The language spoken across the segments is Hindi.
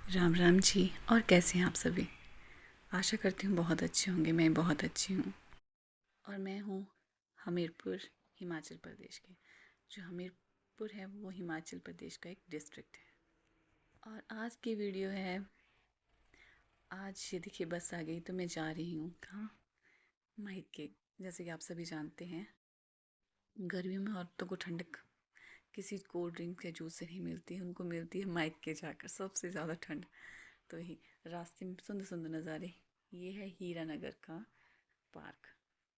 राम राम जी। और कैसे हैं आप सभी? आशा करती हूँ बहुत अच्छे होंगे। मैं बहुत अच्छी हूँ। और मैं हूँ हमीरपुर, हिमाचल प्रदेश के। जो हमीरपुर है वो हिमाचल प्रदेश का एक डिस्ट्रिक्ट है। और आज की वीडियो है, आज ये देखिए बस आ गई तो मैं जा रही हूँ कहाँ? मायके। जैसे कि आप सभी जानते हैं, गर्मियों में औरतों को ठंडक किसी कोल्ड ड्रिंक या जूस से नहीं मिलती है, उनको मिलती है मायके जाकर सबसे ज़्यादा ठंड। तो ही रास्ते में सुंदर सुंदर नज़ारे। ये है हीरा नगर का पार्क,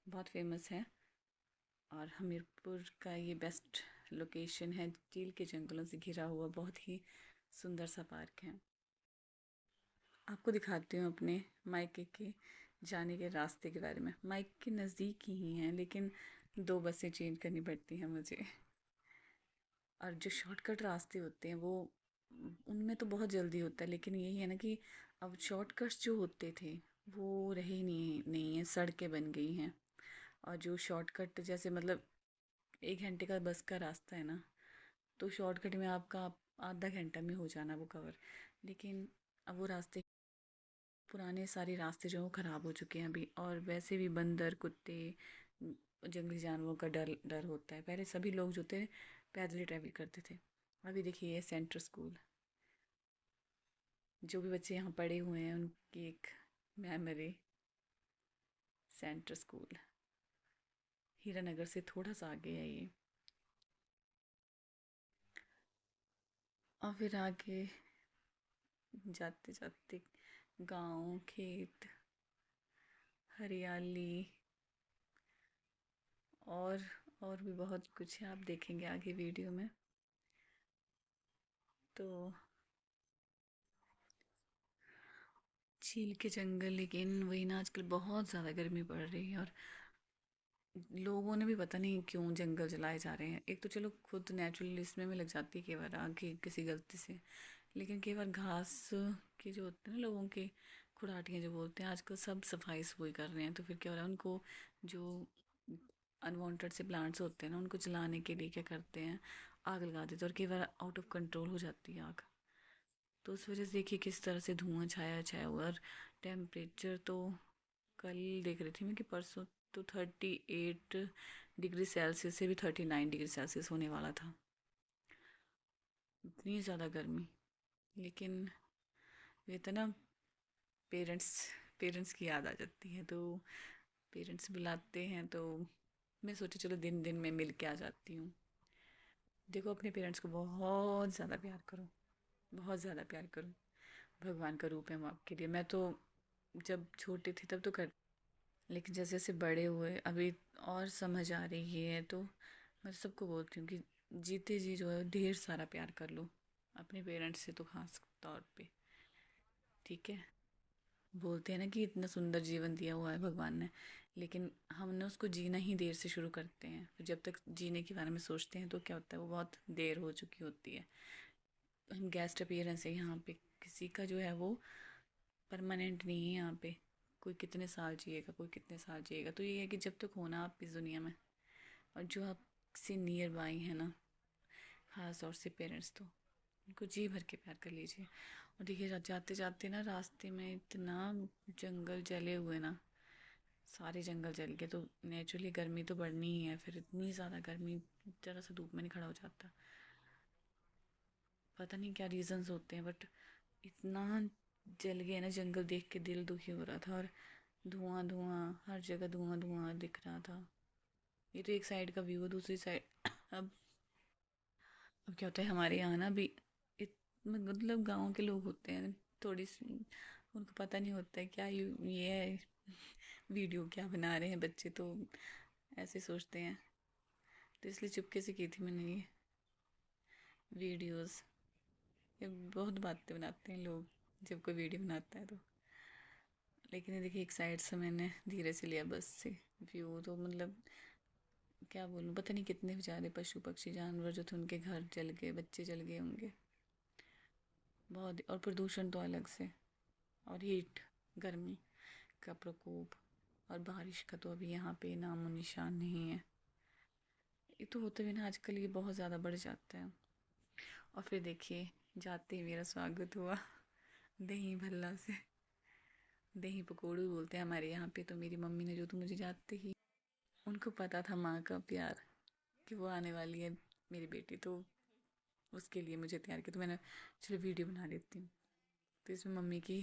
बहुत फेमस है। और हमीरपुर का ये बेस्ट लोकेशन है, चील के जंगलों से घिरा हुआ बहुत ही सुंदर सा पार्क है। आपको दिखाती हूँ अपने मायके के जाने के रास्ते के बारे में। मायके नज़दीक ही हैं, लेकिन 2 बसें चेंज करनी पड़ती हैं मुझे। और जो शॉर्टकट रास्ते होते हैं वो, उनमें तो बहुत जल्दी होता है, लेकिन यही है ना कि अब शॉर्टकट्स जो होते थे वो रहे ही नहीं है, सड़कें बन गई हैं। और जो शॉर्टकट जैसे मतलब 1 घंटे का बस का रास्ता है ना, तो शॉर्टकट में आपका आधा घंटा में हो जाना वो कवर। लेकिन अब वो रास्ते, पुराने सारे रास्ते जो हैं वो ख़राब हो चुके हैं अभी। और वैसे भी बंदर, कुत्ते, जंगली जानवरों का डर डर होता है। पहले सभी लोग जो थे पैदल ही ट्रैवल करते थे। अभी देखिए ये सेंट्रल स्कूल, जो भी बच्चे यहाँ पढ़े हुए हैं उनकी एक मेमोरी। सेंट्रल स्कूल हीरानगर से थोड़ा सा आगे है ये। और फिर आगे जाते जाते गांव, खेत, हरियाली और और भी बहुत कुछ है, आप देखेंगे आगे वीडियो में। तो चील के जंगल, लेकिन वही ना, आजकल बहुत ज़्यादा गर्मी पड़ रही है। और लोगों ने भी पता नहीं क्यों जंगल जलाए जा रहे हैं। एक तो चलो खुद नेचुरली इसमें में लग जाती है कई बार आगे किसी गलती से, लेकिन कई बार घास के जो होते हैं ना लोगों के, खुराटियाँ जो बोलते हैं, आजकल सब सफाई सफाई कर रहे हैं। तो फिर क्या हो रहा है, उनको जो अनवांटेड से प्लांट्स होते हैं ना, उनको जलाने के लिए क्या करते हैं, आग लगा देते हैं। और कई बार आउट ऑफ कंट्रोल हो जाती है आग। तो उस वजह से देखिए किस तरह से धुआं छाया छाया हुआ। और टेम्परेचर तो कल देख रही थी मैं कि परसों तो 38 डिग्री सेल्सियस से भी 39 डिग्री सेल्सियस होने वाला था। इतनी ज़्यादा गर्मी। लेकिन ये तो ना, पेरेंट्स पेरेंट्स की याद आ जाती है। तो पेरेंट्स बुलाते हैं तो मैं सोची चलो दिन दिन में मिल के आ जाती हूँ। देखो अपने पेरेंट्स को बहुत ज़्यादा प्यार करो, बहुत ज़्यादा प्यार करो। भगवान का रूप है वो आपके लिए। मैं तो जब छोटी थी तब तो कर, लेकिन जैसे जैसे बड़े हुए अभी और समझ आ रही है, तो मैं सबको बोलती हूँ कि जीते जी जो है ढेर सारा प्यार कर लो अपने पेरेंट्स से, तो खास तौर पे। ठीक है, बोलते हैं ना कि इतना सुंदर जीवन दिया हुआ है भगवान ने, लेकिन हमने उसको जीना ही देर से शुरू करते हैं। फिर जब तक जीने के बारे में सोचते हैं तो क्या होता है, वो बहुत देर हो चुकी होती है। हम गेस्ट अपीयरेंस है यहाँ पे, किसी का जो है वो परमानेंट नहीं है यहाँ पे। कोई कितने साल जिएगा, कोई कितने साल जिएगा। तो ये है कि जब तक होना आप इस दुनिया में, और जो आपसे नियर बाई है ना, खास तौर से पेरेंट्स, तो उनको जी भर के प्यार कर लीजिए। और देखिए जाते जाते ना रास्ते में इतना जंगल जले हुए ना, सारे जंगल जल गए, तो नेचुरली गर्मी तो बढ़नी ही है। फिर इतनी ज़्यादा गर्मी, ज़रा सा धूप में नहीं खड़ा हो जाता। पता नहीं क्या रीजंस होते हैं, बट इतना जल गया ना जंगल, देख के दिल दुखी हो रहा था। और धुआं धुआं, हर जगह धुआं धुआं दिख रहा था। ये तो एक साइड का व्यू है, दूसरी साइड अब क्या होता है हमारे यहाँ ना भी, मतलब गांव के लोग होते हैं थोड़ी सी, उनको पता नहीं होता है क्या ये है, वीडियो क्या बना रहे हैं बच्चे, तो ऐसे सोचते हैं। तो इसलिए चुपके से की थी मैंने ये वीडियोस। ये बहुत बातें बनाते हैं लोग जब कोई वीडियो बनाता है तो। लेकिन ये देखिए एक साइड से मैंने धीरे से लिया बस से व्यू, तो मतलब क्या बोलूँ, पता नहीं कितने बेचारे पशु पक्षी जानवर जो थे उनके घर जल गए, बच्चे जल गए होंगे। बहुत। और प्रदूषण तो अलग से, और हीट, गर्मी का प्रकोप, और बारिश का तो अभी यहाँ पे नामो निशान नहीं है। ये तो होते हुए ना आजकल ये बहुत ज़्यादा बढ़ जाता है। और फिर देखिए जाते ही मेरा स्वागत हुआ दही भल्ला से। दही पकौड़े बोलते हैं हमारे यहाँ पे। तो मेरी मम्मी ने जो, तो मुझे जाते ही उनको पता था माँ का प्यार कि वो आने वाली है मेरी बेटी, तो उसके लिए मुझे तैयार किया। तो मैंने चलो वीडियो बना लेती हूँ। तो इसमें मम्मी की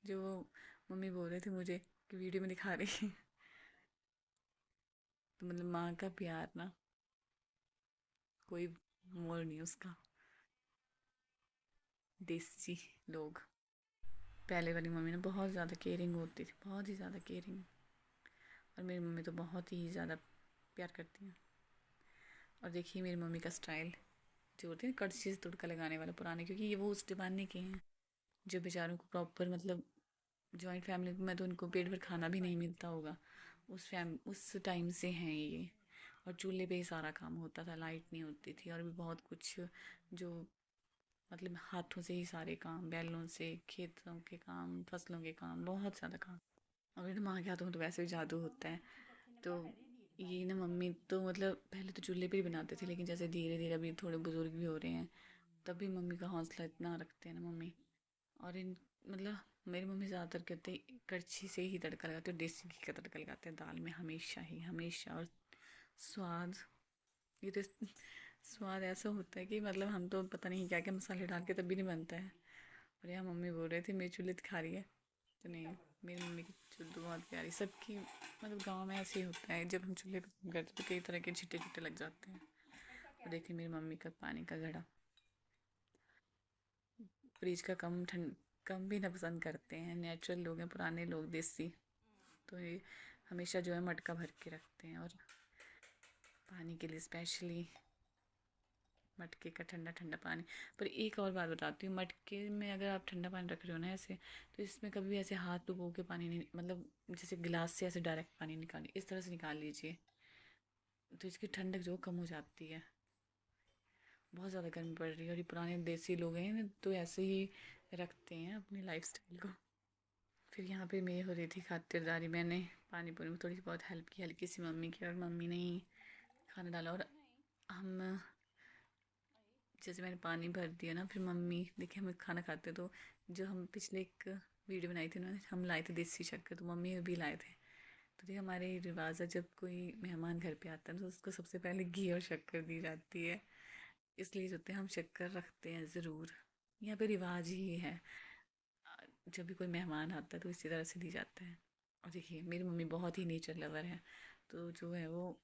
जो, मम्मी बोल रहे थे मुझे कि वीडियो में दिखा रही है। तो मतलब माँ का प्यार ना, कोई मोल नहीं उसका। देसी लोग। पहले वाली मम्मी ना बहुत ज़्यादा केयरिंग होती थी, बहुत ही ज़्यादा केयरिंग। और मेरी मम्मी तो बहुत ही ज़्यादा प्यार करती हैं। और देखिए मेरी मम्मी का स्टाइल जो होते हैं कड़छी से तुड़का लगाने वाला पुराने, क्योंकि ये वो उस ज़माने के हैं जो बेचारों को प्रॉपर, मतलब जॉइंट फैमिली में तो उनको पेट भर खाना भी नहीं मिलता होगा। उस टाइम से हैं ये। और चूल्हे पे ही सारा काम होता था, लाइट नहीं होती थी, और भी बहुत कुछ जो, मतलब हाथों से ही सारे काम, बैलों से खेतों के काम, फसलों के काम, बहुत ज़्यादा काम। अभी तो माँ के हाथों में तो वैसे भी जादू होता है। तो ये ना मम्मी तो मतलब पहले तो चूल्हे पे ही बनाते थे, लेकिन जैसे धीरे धीरे अभी थोड़े बुजुर्ग भी हो रहे हैं, तब भी मम्मी का हौसला इतना रखते हैं ना मम्मी। और इन, मतलब मेरी मम्मी ज़्यादातर कहते हैं कड़छी से ही तड़का लगाते हैं, देसी घी का तड़का लगाते हैं दाल में हमेशा ही, हमेशा। और स्वाद, ये तो स्वाद ऐसा होता है कि मतलब हम तो पता नहीं क्या क्या मसाले डाल के तब भी नहीं बनता है। और यहाँ मम्मी बोल रहे थे मेरी चुल्ली दिखा रही है। तो नहीं, मेरी मम्मी की चुल्ली तो बहुत प्यारी, सबकी मतलब गांव में ऐसे ही होता है, जब हम चूल्हे पर काम करते तो कई तरह के छिट्टे छिट्टे लग जाते हैं। और देखिए मेरी मम्मी का पानी का घड़ा, फ्रिज का कम ठंड, कम भी ना पसंद करते हैं, नेचुरल लोग हैं, पुराने लोग, देसी। तो ये हमेशा जो है मटका भर के रखते हैं। और पानी के लिए स्पेशली मटके का ठंडा ठंडा पानी। पर एक और बात बताती हूँ, मटके में अगर आप ठंडा पानी रख रहे हो ना ऐसे, तो इसमें कभी भी ऐसे हाथ डुबो के पानी नहीं, मतलब जैसे गिलास से ऐसे डायरेक्ट पानी निकालिए, इस तरह से निकाल लीजिए, तो इसकी ठंडक जो कम हो जाती है। बहुत ज़्यादा गर्मी पड़ रही है, और ये पुराने देसी लोग हैं तो ऐसे ही रखते हैं अपनी लाइफ स्टाइल को। फिर यहाँ पे मैं हो रही थी खातिरदारी, मैंने पानी पूरी में थोड़ी बहुत हेल्प की, हल्की सी मम्मी की, और मम्मी ने ही खाना डाला। और हम, जैसे मैंने पानी भर दिया ना, फिर मम्मी देखिए हम खाना खाते, तो जो हम पिछले एक वीडियो बनाई थी ना, हम लाए थे देसी शक्कर, तो मम्मी भी लाए थे। तो देखिए हमारे रिवाज है, जब कोई मेहमान घर पे आता है तो उसको सबसे पहले घी और शक्कर दी जाती है। इसलिए जो होते हैं हम शक्कर रखते हैं ज़रूर, यहाँ पे रिवाज ही है। जब भी कोई मेहमान आता है तो इसी तरह से दी जाता है। और देखिए मेरी मम्मी बहुत ही नेचर लवर है, तो जो है वो,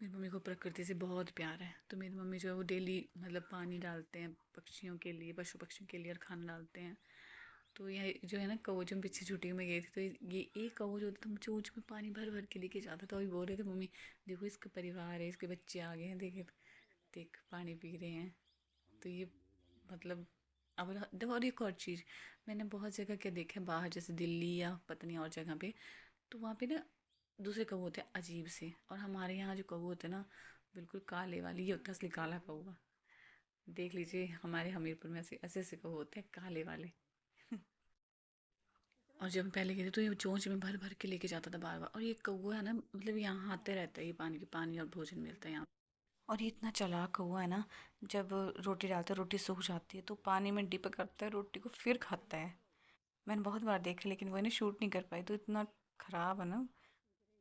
मेरी मम्मी को प्रकृति से बहुत प्यार है। तो मेरी मम्मी जो है वो डेली मतलब पानी डालते हैं पक्षियों के लिए, पशु पक्षियों के लिए, और खाना डालते हैं। तो यह जो है ना कौवा, जो हम पीछे छुट्टियों में गए थे, तो ये एक कौवा जो होता था चोंच में पानी भर भर के लेके जाता था। और बोल रहे थे मम्मी देखो इसका परिवार है, इसके बच्चे आ गए हैं, देखे देख पानी पी रहे हैं। तो ये मतलब, अब देखो, और एक और चीज़ मैंने बहुत जगह क्या देखा है बाहर, जैसे दिल्ली या पता नहीं और जगह पे, तो वहाँ पे ना दूसरे कौवे होते हैं अजीब से, और हमारे यहाँ जो कौवे होते हैं ना बिल्कुल काले वाली, ये होता है असली काला कौवा। देख लीजिए हमारे हमीरपुर में ऐसे ऐसे ऐसे कौवे होते हैं काले वाले। और जब हम पहले गए थे तो ये चोंच में भर भर के लेके जाता था बार बार। और ये कौवा है ना, मतलब यहाँ आते रहता है, ये पानी के, पानी और भोजन मिलता है यहाँ। और ये इतना चालाक कौवा है ना, जब रोटी डालता है रोटी सूख जाती है तो पानी में डिप करता है रोटी को, फिर खाता है। मैंने बहुत बार देखा, लेकिन वो इन्हें शूट नहीं कर पाई, तो इतना ख़राब है ना।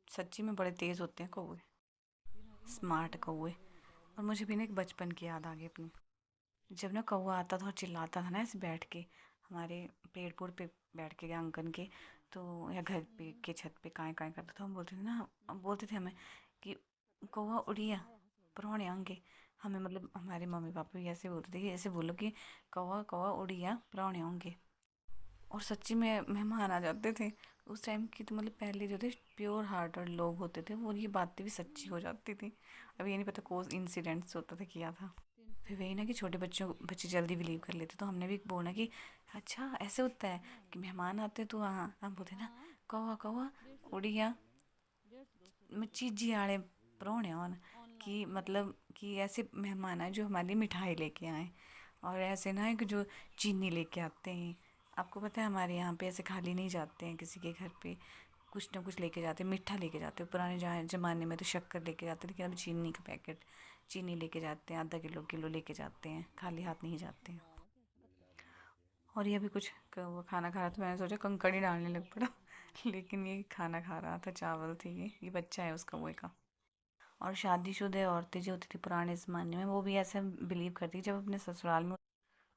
सच्ची में बड़े तेज़ होते हैं कौवे, स्मार्ट कौवे। और मुझे भी ना एक बचपन की याद आ गई अपनी। जब ना कौवा आता था और चिल्लाता था ना ऐसे बैठ के, हमारे पेड़ पोड़ पे बैठ के या आंगन के, तो या घर पे के छत पे काएँ काएँ करता था, हम बोलते थे ना, हम बोलते थे हमें कि कौवा उड़िया परौने आएंगे। हमें मतलब हमारे मम्मी पापा भी ऐसे बोलते थे कि ऐसे बोलो कि कौवा कौवा उड़िया परौने होंगे। और सच्ची में मेहमान आ जाते थे। उस टाइम की तो मतलब पहले जो थे प्योर हार्टेड लोग होते थे, वो ये बातें भी सच्ची हो जाती थी। अब ये नहीं पता कोई इंसिडेंट्स होता था क्या था। फिर वही ना कि छोटे बच्चे जल्दी बिलीव कर लेते, तो हमने भी बोला कि अच्छा ऐसे होता है कि मेहमान आते तो हाँ हम बोलते ना कौवा कौवा उड़िया मैं चीजी आड़े परौने आन, कि मतलब कि ऐसे मेहमान आए जो हमारे लिए मिठाई लेके आए, और ऐसे ना है कि जो चीनी लेके आते हैं। आपको पता है हमारे यहाँ पे ऐसे खाली नहीं जाते हैं किसी के घर पे, कुछ ना कुछ लेके जाते हैं, मीठा लेके जाते हैं। पुराने ज़माने में तो शक्कर लेके जाते, लेकिन अभी चीनी का पैकेट, चीनी लेके जाते हैं, आधा किलो किलो लेके जाते हैं, खाली हाथ नहीं जाते हैं। और ये अभी कुछ वो खाना खा रहा था, मैंने सोचा कंकड़ ही डालने लग पड़ा लेकिन ये खाना खा रहा था, चावल थे ये बच्चा है उसका कौवे का। और शादीशुदा औरतें जो होती थी पुराने ज़माने में, वो भी ऐसे बिलीव करती थी, जब अपने ससुराल में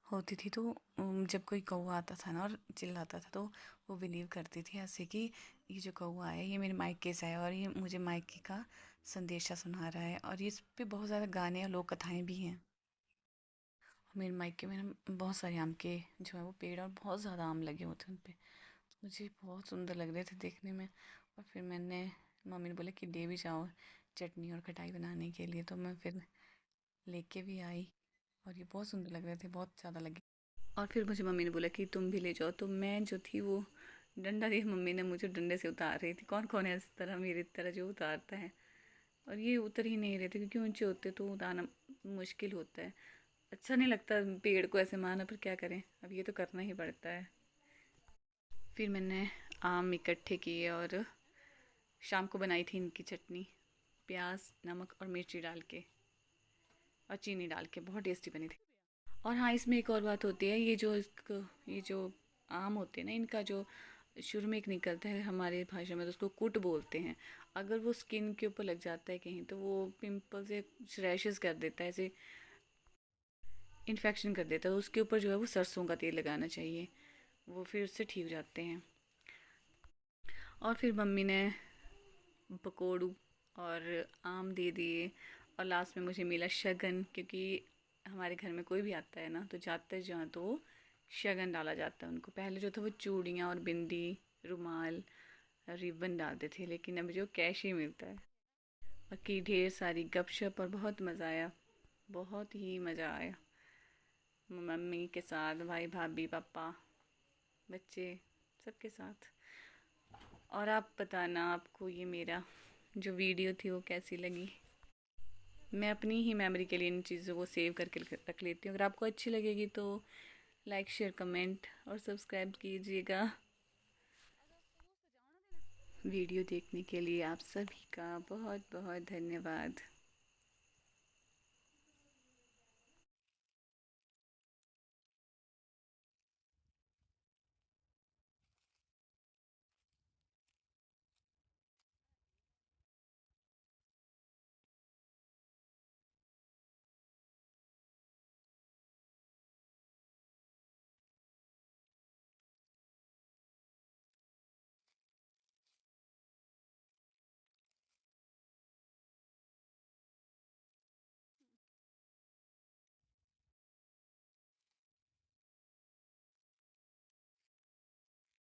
होती थी तो जब कोई कौवा आता था ना और चिल्लाता था, तो वो बिलीव करती थी ऐसे कि ये जो कौवा है ये मेरे मायके से है और ये मुझे मायके का संदेशा सुना रहा है। और ये इस पे बहुत ज़्यादा गाने और लोक कथाएँ भी हैं। मेरे मायके में ना बहुत सारे आम के जो है वो पेड़ और बहुत ज़्यादा आम लगे होते हैं उन पे, मुझे बहुत सुंदर लग रहे थे देखने में। और फिर मैंने मम्मी ने बोला कि ले भी जाओ चटनी और खटाई बनाने के लिए, तो मैं फिर लेके भी आई और ये बहुत सुंदर लग रहे थे, बहुत ज़्यादा लगे। और फिर मुझे मम्मी ने बोला कि तुम भी ले जाओ, तो मैं जो थी वो डंडा दिया, मम्मी ने मुझे डंडे से उतार रही थी। कौन कौन है इस तरह मेरी तरह जो उतारता है, और ये उतर ही नहीं रहे थे क्योंकि ऊंचे होते तो उतारना मुश्किल होता है, अच्छा नहीं लगता पेड़ को ऐसे मारना, पर क्या करें, अब ये तो करना ही पड़ता है। फिर मैंने आम इकट्ठे किए और शाम को बनाई थी इनकी चटनी, प्याज नमक और मिर्ची डाल के और चीनी डाल के, बहुत टेस्टी बनी थी। और हाँ, इसमें एक और बात होती है, ये जो आम होते हैं ना, इनका जो शुरू में एक निकलता है, हमारे भाषा में तो उसको कुट बोलते हैं। अगर वो स्किन के ऊपर लग जाता है कहीं, तो वो पिंपल्स या रैशेस कर देता है, ऐसे इन्फेक्शन कर देता है, तो उसके ऊपर जो है वो सरसों का तेल लगाना चाहिए, वो फिर उससे ठीक हो जाते हैं। और फिर मम्मी ने पकौड़ू और आम दे दिए, और लास्ट में मुझे मिला शगन, क्योंकि हमारे घर में कोई भी आता है ना तो जाते जहाँ तो शगन डाला जाता है उनको। पहले जो था वो चूड़ियाँ और बिंदी, रुमाल, रिबन डालते थे, लेकिन अब जो कैश ही मिलता है। बाकी ढेर सारी गपशप और बहुत मज़ा आया, बहुत ही मज़ा आया मम्मी के साथ, भाई भाभी पापा बच्चे सबके साथ। और आप बताना आपको ये मेरा जो वीडियो थी वो कैसी लगी। मैं अपनी ही मेमोरी के लिए इन चीज़ों को सेव करके रख लेती हूँ। अगर आपको अच्छी लगेगी तो लाइक शेयर कमेंट और सब्सक्राइब कीजिएगा। वीडियो देखने के लिए आप सभी का बहुत बहुत धन्यवाद।